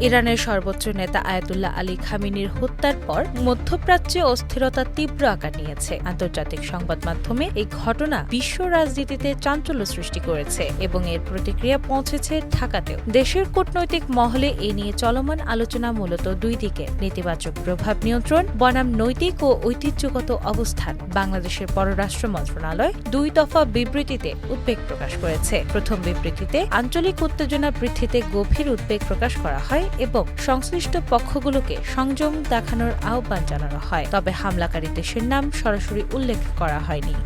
ইরানের সর্বোচ্চ নেতা আয়াতুল্লাহ আলী খামেনির হত্যার পর মধ্যপ্রাচ্যে অস্থিরতা তীব্র আকার নিয়েছে। আন্তর্জাতিক সংবাদ মাধ্যমে এই ঘটনা বিশ্ব রাজনীতিতে চাঞ্চল্য সৃষ্টি করেছে এবং এর প্রতিক্রিয়া পৌঁছেছে ঢাকাতেও। দেশের কূটনৈতিক মহলে এ নিয়ে চলমান আলোচনা মূলত দুই দিকে, নেতিবাচক প্রভাব নিয়ন্ত্রণ বনাম নৈতিক ও ঐতিহ্যগত অবস্থান। বাংলাদেশের পররাষ্ট্র মন্ত্রণালয় 2 দফা বিবৃতিতে উদ্বেগ প্রকাশ করেছে। প্রথম বিবৃতিতে আঞ্চলিক উত্তেজনা বৃদ্ধিতে গভীর উদ্বেগ প্রকাশ করা হয় এবং সংশ্লিষ্ট পক্ষগুলোকে সংযম দেখানোর আহ্বান জানানো হয়, তবে হামলাকারী দেশের নাম সরাসরি উল্লেখ করা হয়নি।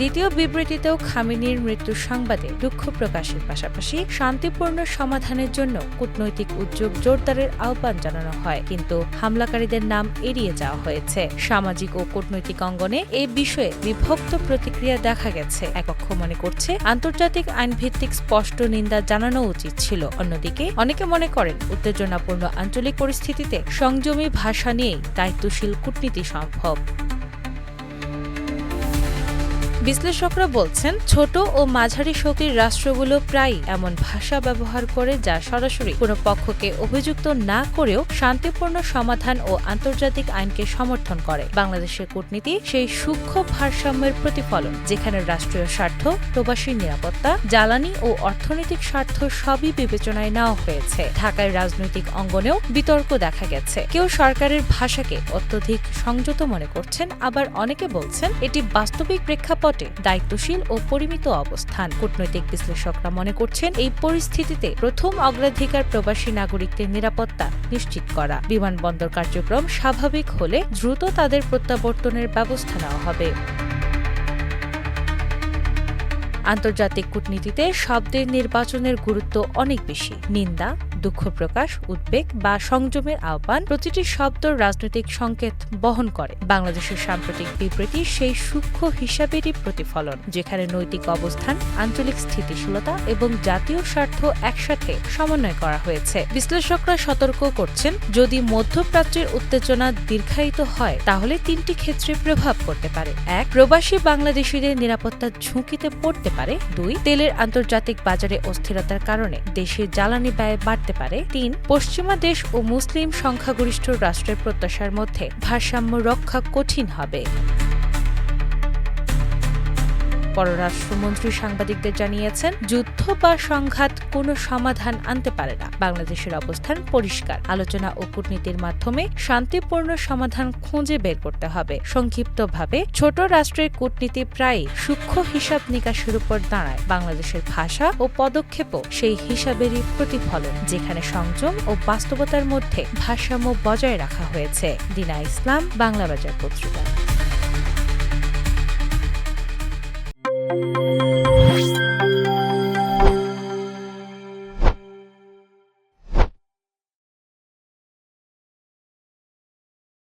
দ্বিতীয় বিবৃতিতেও খামেনির মৃত্যুর সংবাদে দুঃখ প্রকাশের পাশাপাশি শান্তিপূর্ণ সমাধানের জন্য কূটনৈতিক উদ্যোগ জোরদারের আহ্বান জানানো হয়, কিন্তু হামলাকারীদের নাম এড়িয়ে যাওয়া হয়েছে। সামাজিক ও কূটনৈতিক অঙ্গনে এই বিষয়ে বিভক্ত প্রতিক্রিয়া দেখা গেছে। এক পক্ষ মনে করছে আন্তর্জাতিক আইনভিত্তিক স্পষ্ট নিন্দা জানানো উচিত ছিল, অন্যদিকে অনেকে মনে করেন উত্তেজনাপূর্ণ আঞ্চলিক পরিস্থিতিতে সংযমী ভাষা নিয়েই দায়িত্বশীল কূটনীতি সম্ভব। বিশ্লেষকরা বলছেন, ছোট ও মাঝারি শক্তির রাষ্ট্রগুলো প্রায়ই এমন ভাষা ব্যবহার করে যা সরাসরি কোনো পক্ষকে অভিযুক্ত না করেও শান্তিপূর্ণ সমাধান ও আন্তর্জাতিক আইনকে সমর্থন করে। বাংলাদেশের কূটনীতি সেই সূক্ষ্ম ভারসাম্যের প্রতিফলন, যেখানে রাষ্ট্রীয় স্বার্থ, প্রবাসী নিরাপত্তা, জ্বালানি ও অর্থনৈতিক স্বার্থ সবই বিবেচনায় নেওয়া হয়েছে। ঢাকায় রাজনৈতিক অঙ্গনেও বিতর্ক দেখা গেছে। কেউ সরকারের ভাষাকে অত্যধিক সংযত মনে করছেন, আবার অনেকে বলছেন এটি বাস্তবিক প্রেক্ষাপট দায়িত্বশীল ও পরিমিত অবস্থান। কূটনৈতিক বিশ্লেষকরা মনে করছেন এই পরিস্থিতিতে প্রথম অগ্রাধিকার প্রবাসী নাগরিকদের নিরাপত্তা নিশ্চিত করা। বিমানবন্দর কার্যক্রম স্বাভাবিক হলে দ্রুত তাদের প্রত্যাবর্তনের ব্যবস্থা নেওয়া হবে। আন্তর্জাতিক কূটনীতিতে শব্দের নির্বাচনের গুরুত্ব অনেক বেশি। নিন্দা, দুঃখ প্রকাশ, উদ্বেগ বা সংযমের আহ্বান, প্রতিটি শব্দ রাজনৈতিক সংকেত বহন করে। বাংলাদেশের সাম্প্রতিক বিবৃতি সেই সূক্ষ্ম হিসাবেরই প্রতিফলন, যেখানে নৈতিক অবস্থান, আঞ্চলিক স্থিতিশীলতা এবং জাতীয় স্বার্থ একসাথে সমন্বয় করা হয়েছে। বিশ্লেষকরা সতর্ক করছেন, যদি মধ্যপ্রাচ্যের উত্তেজনা দীর্ঘায়িত হয় তাহলে 3টি ক্ষেত্রে প্রভাব পড়তে পারে। 1. প্রবাসী বাংলাদেশিদের নিরাপত্তা ঝুঁকিতে পড়তে পারে। 2. তেলের আন্তর্জাতিক বাজারে অস্থিরতার কারণে দেশের জ্বালানি ব্যয় বাড়তে পারে। 3. পশ্চিমা দেশ ও মুসলিম সংখ্যাগরিষ্ঠ রাষ্ট্রের প্রত্যাশার মধ্যে ভারসাম্য রক্ষা কঠিন হবে। পররাষ্ট্রমন্ত্রী সাংবাদিকদের জানিয়েছেন, যুদ্ধ বা সংঘাত কোনো সমাধান আনতে পারে না। বাংলাদেশের অবস্থান পরিষ্কার, আলোচনা ও কূটনীতির মাধ্যমে শান্তিপূর্ণ সমাধান খুঁজে বের করতে হবে। সংক্ষিপ্তভাবে, ছোট রাষ্ট্রের কূটনীতি প্রায় সূক্ষ্ম হিসাব নিকাশের উপর দাঁড়ায়। বাংলাদেশের ভাষা ও পদক্ষেপও সেই হিসাবেরই প্রতিফলন, যেখানে সংযম ও বাস্তবতার মধ্যে ভারসাম্য বজায় রাখা হয়েছে। দিনা ইসলাম, বাংলাবাজার পত্রিকা।